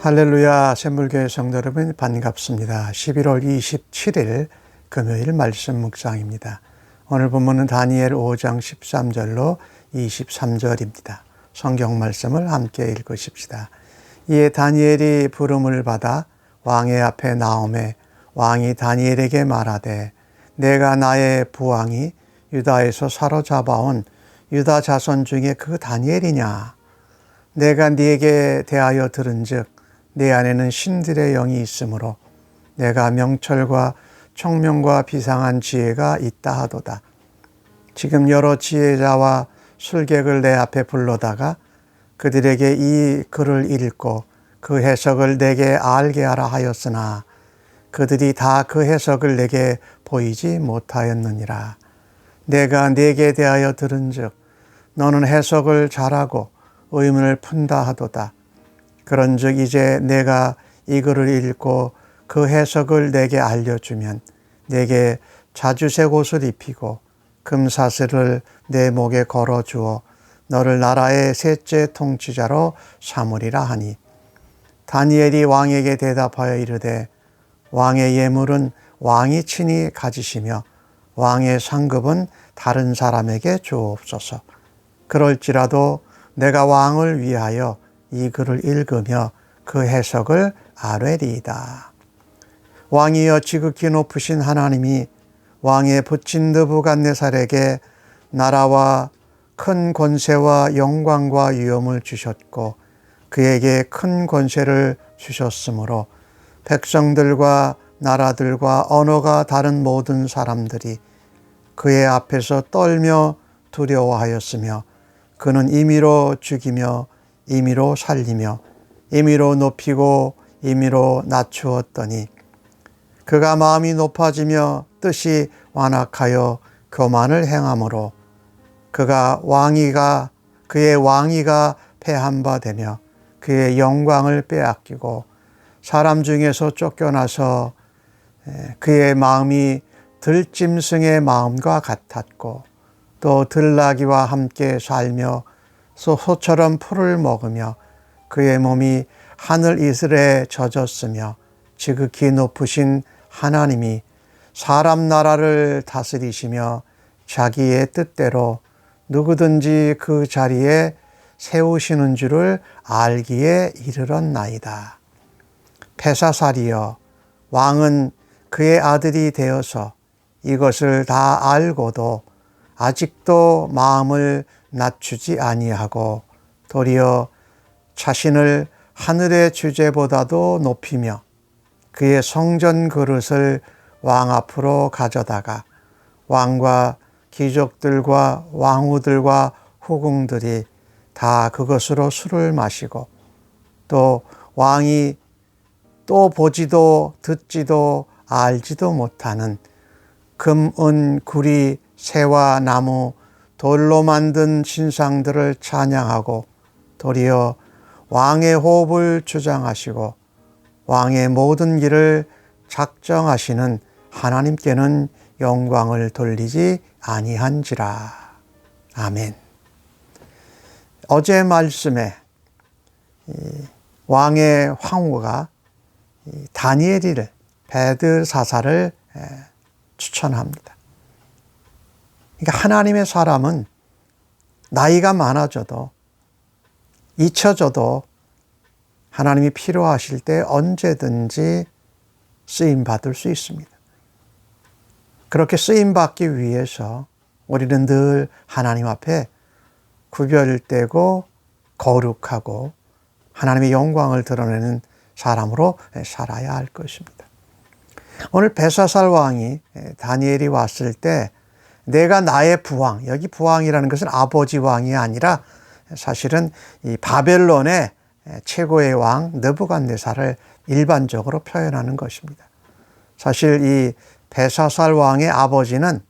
할렐루야, 샘물교회 성도 여러분 반갑습니다. 11월 27일 금요일 말씀 묵상입니다. 오늘 본문은 다니엘 5장 13절로 23절입니다. 성경 말씀을 함께 읽으십시다. 이에 다니엘이 부름을 받아 왕의 앞에 나오매 왕이 다니엘에게 말하되 내가 나의 부왕이 유다에서 사로잡아온 유다 자손 중에 그 다니엘이냐? 내가 네게 대하여 들은즉 내 안에는 신들의 영이 있으므로 내가 명철과 총명과 비상한 지혜가 있다 하도다. 지금 여러 지혜자와 술객을 내 앞에 불러다가 그들에게 이 글을 읽고 그 해석을 내게 알게 하라 하였으나 그들이 다 그 해석을 내게 보이지 못하였느니라. 내가 네게 대하여 들은즉 너는 해석을 잘하고 의문을 푼다 하도다. 그런즉 이제 내가 이 글을 읽고 그 해석을 내게 알려주면 내게 자주색 옷을 입히고 금사슬을 내 목에 걸어주어 너를 나라의 셋째 통치자로 삼으리라 하니 다니엘이 왕에게 대답하여 이르되 왕의 예물은 왕이 친히 가지시며 왕의 상급은 다른 사람에게 주옵소서. 그럴지라도 내가 왕을 위하여 이 글을 읽으며 그 해석을 아뢰리이다. 왕이여 지극히 높으신 하나님이 왕의 붙인 느부갓네살에게 나라와 큰 권세와 영광과 위엄을 주셨고 그에게 큰 권세를 주셨으므로 백성들과 나라들과 언어가 다른 모든 사람들이 그의 앞에서 떨며 두려워하였으며 그는 임의로 죽이며 임의로 살리며 임의로 높이고 임의로 낮추었더니 그가 마음이 높아지며 뜻이 완악하여 교만을 행함으로 그의 왕위가 패한 바 되며 그의 영광을 빼앗기고 사람 중에서 쫓겨나서 그의 마음이 들짐승의 마음과 같았고 또 들나귀와 함께 살며 소처럼 풀을 먹으며 그의 몸이 하늘 이슬에 젖었으며 지극히 높으신 하나님이 사람 나라를 다스리시며 자기의 뜻대로 누구든지 그 자리에 세우시는 줄을 알기에 이르렀나이다. 벨사살이여 왕은 그의 아들이 되어서 이것을 다 알고도 아직도 마음을 낮추지 아니하고 도리어 자신을 하늘의 주제보다도 높이며 그의 성전 그릇을 왕 앞으로 가져다가 왕과 귀족들과 왕후들과 후궁들이 다 그것으로 술을 마시고 또 왕이 또 보지도 듣지도 알지도 못하는 금, 은, 구리, 새와 나무, 돌로 만든 신상들을 찬양하고 도리어 왕의 호흡을 주장하시고 왕의 모든 길을 작정하시는 하나님께는 영광을 돌리지 아니한지라. 아멘. 어제 말씀에 왕의 황후가 다니엘을 벨사살을 추천합니다. 그러니까 하나님의 사람은 나이가 많아져도 잊혀져도 하나님이 필요하실 때 언제든지 쓰임받을 수 있습니다. 그렇게 쓰임받기 위해서 우리는 늘 하나님 앞에 구별되고 거룩하고 하나님의 영광을 드러내는 사람으로 살아야 할 것입니다. 오늘 벨사살 왕이 다니엘이 왔을 때 내가 나의 부왕, 여기 부왕이라는 것은 아버지 왕이 아니라 사실은 이 바벨론의 최고의 왕 느부갓네살을 일반적으로 표현하는 것입니다. 사실 이 벨사살 왕의 아버지는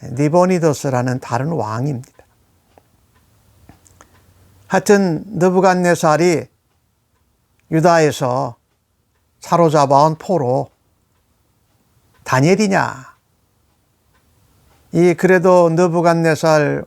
니보니더스라는 다른 왕입니다. 하여튼 느부갓네살이 유다에서 사로잡아온 포로 다니엘이냐? 그래도 느부갓네살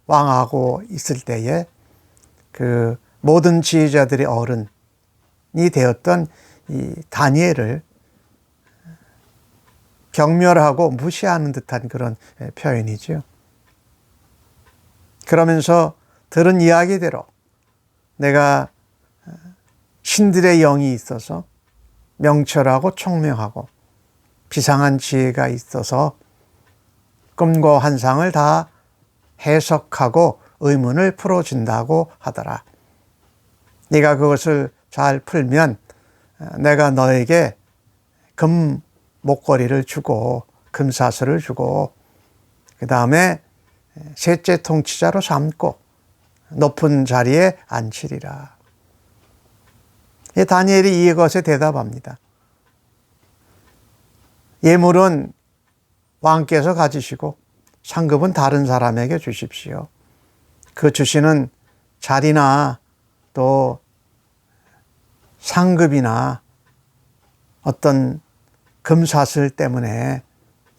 왕하고 있을 때에 그 모든 지휘자들의 어른 되었던 이 다니엘을 경멸하고 무시하는 듯한 그런 표현이죠. 그러면서 들은 이야기대로 내가 신들의 영이 있어서 명철하고 총명하고 비상한 지혜가 있어서 꿈과 환상을 다 해석하고 의문을 풀어준다고 하더라. 네가 그것을 잘 풀면 내가 너에게 금 목걸이를 주고 금사슬을 주고 그 다음에 셋째 통치자로 삼고 높은 자리에 앉히리라. 다니엘이 이것에 대답합니다. 예물은 왕께서 가지시고 상급은 다른 사람에게 주십시오. 그 주시는 자리나 또 상급이나 어떤 금사슬 때문에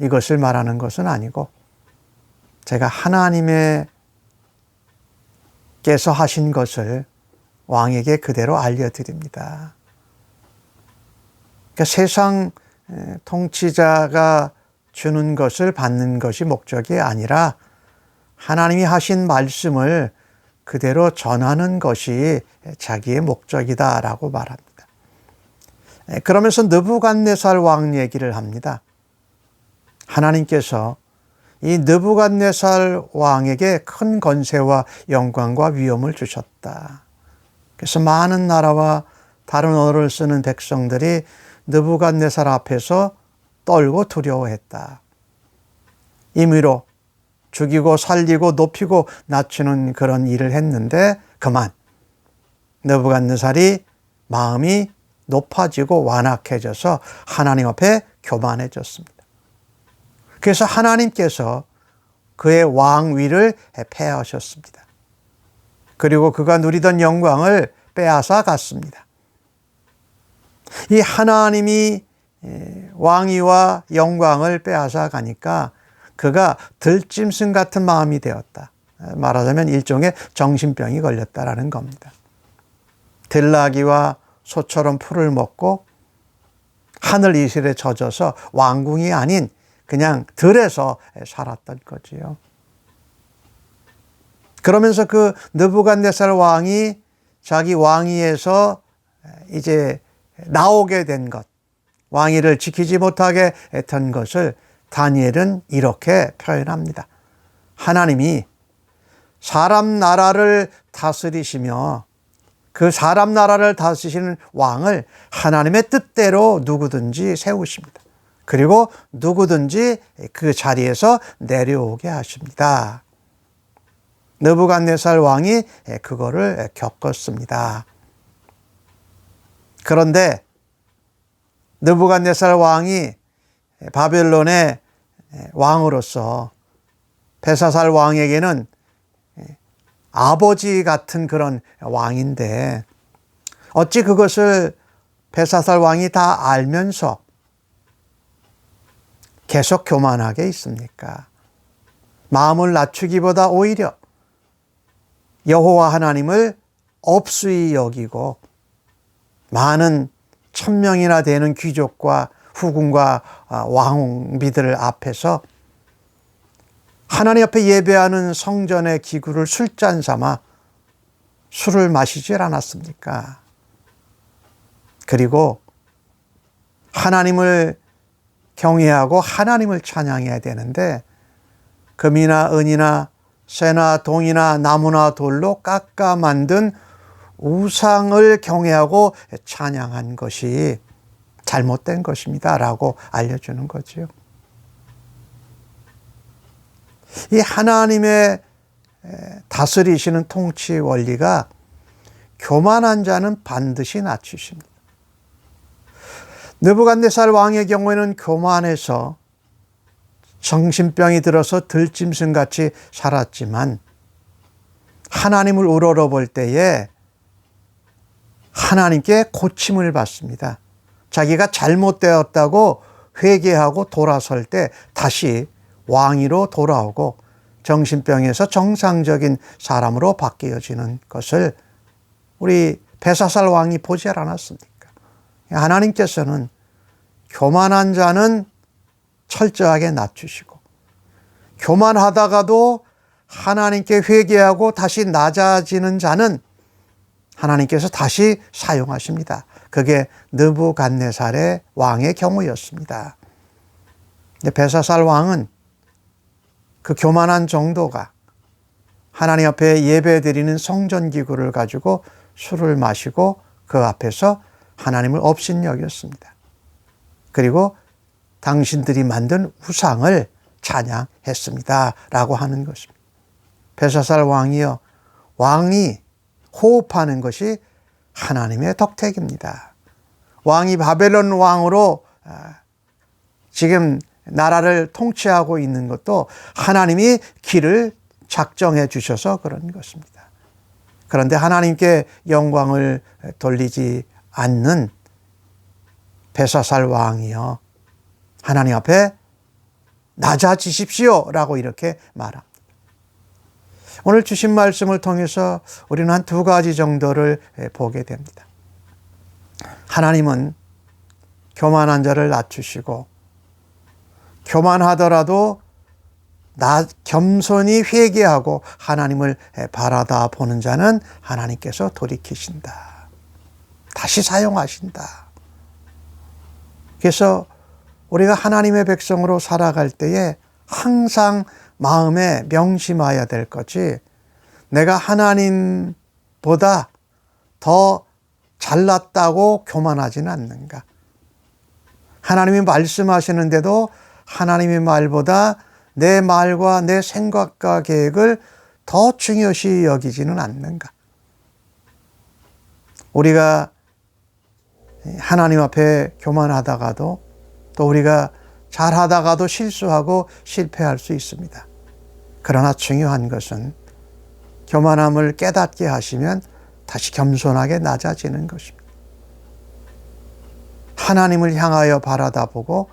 이것을 말하는 것은 아니고 제가 하나님께서 하신 것을 왕에게 그대로 알려드립니다. 그러니까 세상 통치자가 주는 것을 받는 것이 목적이 아니라 하나님이 하신 말씀을 그대로 전하는 것이 자기의 목적이다라고 말합니다. 그러면서 느부갓네살 왕 얘기를 합니다. 하나님께서 이 느부갓네살 왕에게 큰 권세와 영광과 위엄을 주셨다. 그래서 많은 나라와 다른 언어를 쓰는 백성들이 느부갓네살 앞에서 떨고 두려워했다. 임의로 죽이고 살리고 높이고 낮추는 그런 일을 했는데 그만 느부갓네살이 마음이 높아지고 완악해져서 하나님 앞에 교만해졌습니다. 그래서 하나님께서 그의 왕위를 폐하셨습니다. 그리고 그가 누리던 영광을 빼앗아 갔습니다. 이 하나님이 왕위와 영광을 빼앗아 가니까 그가 들짐승 같은 마음이 되었다. 말하자면 일종의 정신병이 걸렸다라는 겁니다. 들나귀와 소처럼 풀을 먹고 하늘 이슬에 젖어서 왕궁이 아닌 그냥 들에서 살았던 거지요. 그러면서 그 느부갓네살 왕이 자기 왕위에서 이제 나오게 된 것, 왕위를 지키지 못하게 했던 것을 다니엘은 이렇게 표현합니다. 하나님이 사람 나라를 다스리시며 그 사람 나라를 다스리시는 왕을 하나님의 뜻대로 누구든지 세우십니다. 그리고 누구든지 그 자리에서 내려오게 하십니다. 느부갓네살 왕이 그거를 겪었습니다. 그런데 느부갓네살 왕이 바벨론의 왕으로서 벨사살 왕에게는 아버지 같은 그런 왕인데 어찌 그것을 벨사살 왕이 다 알면서 계속 교만하게 있습니까? 마음을 낮추기보다 오히려 여호와 하나님을 업수히 여기고 많은 1000명이나 되는 귀족과 후궁과 왕비들 앞에서 하나님 앞에 예배하는 성전의 기구를 술잔 삼아 술을 마시질 않았습니까? 그리고 하나님을 경외하고 하나님을 찬양해야 되는데 금이나 은이나 쇠나 동이나 나무나 돌로 깎아 만든 우상을 경외하고 찬양한 것이 잘못된 것입니다 라고 알려주는 거죠. 이 하나님의 다스리시는 통치 원리가 교만한 자는 반드시 낮추십니다. 느부갓네살 왕의 경우에는 교만해서 정신병이 들어서 들짐승같이 살았지만 하나님을 우러러볼 때에 하나님께 고침을 받습니다. 자기가 잘못되었다고 회개하고 돌아설 때 다시 왕위로 돌아오고 정신병에서 정상적인 사람으로 바뀌어지는 것을 우리 벨사살 왕이 보지 않았습니까? 하나님께서는 교만한 자는 철저하게 낮추시고 교만하다가도 하나님께 회개하고 다시 낮아지는 자는 하나님께서 다시 사용하십니다. 그게 느부갓네살의 왕의 경우였습니다. 벨사살 왕은 그 교만한 정도가 하나님 앞에 예배드리는 성전기구를 가지고 술을 마시고 그 앞에서 하나님을 업신여겼습니다. 그리고 당신들이 만든 우상을 찬양했습니다 라고 하는 것입니다. 벨사살 왕이요, 왕이 호흡하는 것이 하나님의 덕택입니다. 왕이 바벨론 왕으로 지금 나라를 통치하고 있는 것도 하나님이 길을 작정해 주셔서 그런 것입니다. 그런데 하나님께 영광을 돌리지 않는 벨사살 왕이요, 하나님 앞에 낮아지십시오 라고 이렇게 말합니다. 오늘 주신 말씀을 통해서 우리는 한 두 가지 정도를 보게 됩니다. 하나님은 교만한 자를 낮추시고 교만하더라도 겸손히 회개하고 하나님을 바라다 보는 자는 하나님께서 돌이키신다. 다시 사용하신다. 그래서 우리가 하나님의 백성으로 살아갈 때에 항상 마음에 명심해야 될 것이 내가 하나님보다 더 잘났다고 교만하지는 않는가. 하나님이 말씀하시는데도 하나님의 말보다 내 말과 내 생각과 계획을 더 중요시 여기지는 않는가. 우리가 하나님 앞에 교만하다가도 또 우리가 잘하다가도 실수하고 실패할 수 있습니다. 그러나 중요한 것은 교만함을 깨닫게 하시면 다시 겸손하게 낮아지는 것입니다. 하나님을 향하여 바라다 보고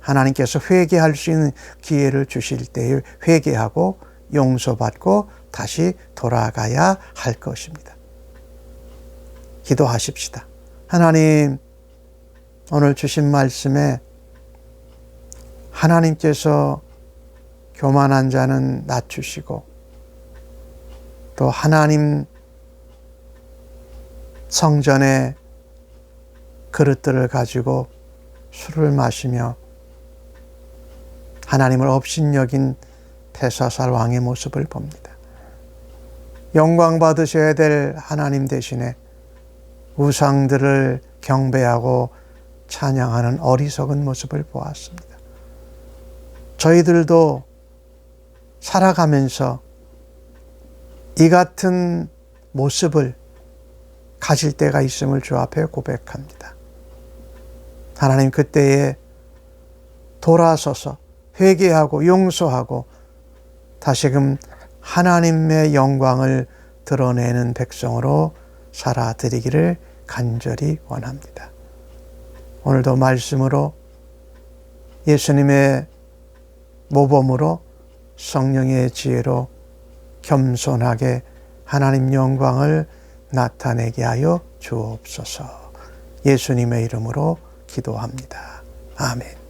하나님께서 회개할 수 있는 기회를 주실 때에 회개하고 용서받고 다시 돌아가야 할 것입니다. 기도하십시다. 하나님, 오늘 주신 말씀에 하나님께서 교만한 자는 낮추시고 또 하나님 성전의 그릇들을 가지고 술을 마시며 하나님을 업신여긴 벨사살 왕의 모습을 봅니다. 영광 받으셔야 될 하나님 대신에 우상들을 경배하고 찬양하는 어리석은 모습을 보았습니다. 저희들도 살아가면서 이 같은 모습을 가질 때가 있음을 주 앞에 고백합니다. 하나님, 그때에 돌아서서 회개하고 용서하고 다시금 하나님의 영광을 드러내는 백성으로 살아드리기를 간절히 원합니다. 오늘도 말씀으로 예수님의 모범으로 성령의 지혜로 겸손하게 하나님 영광을 나타내게 하여 주옵소서. 예수님의 이름으로 기도합니다. 아멘.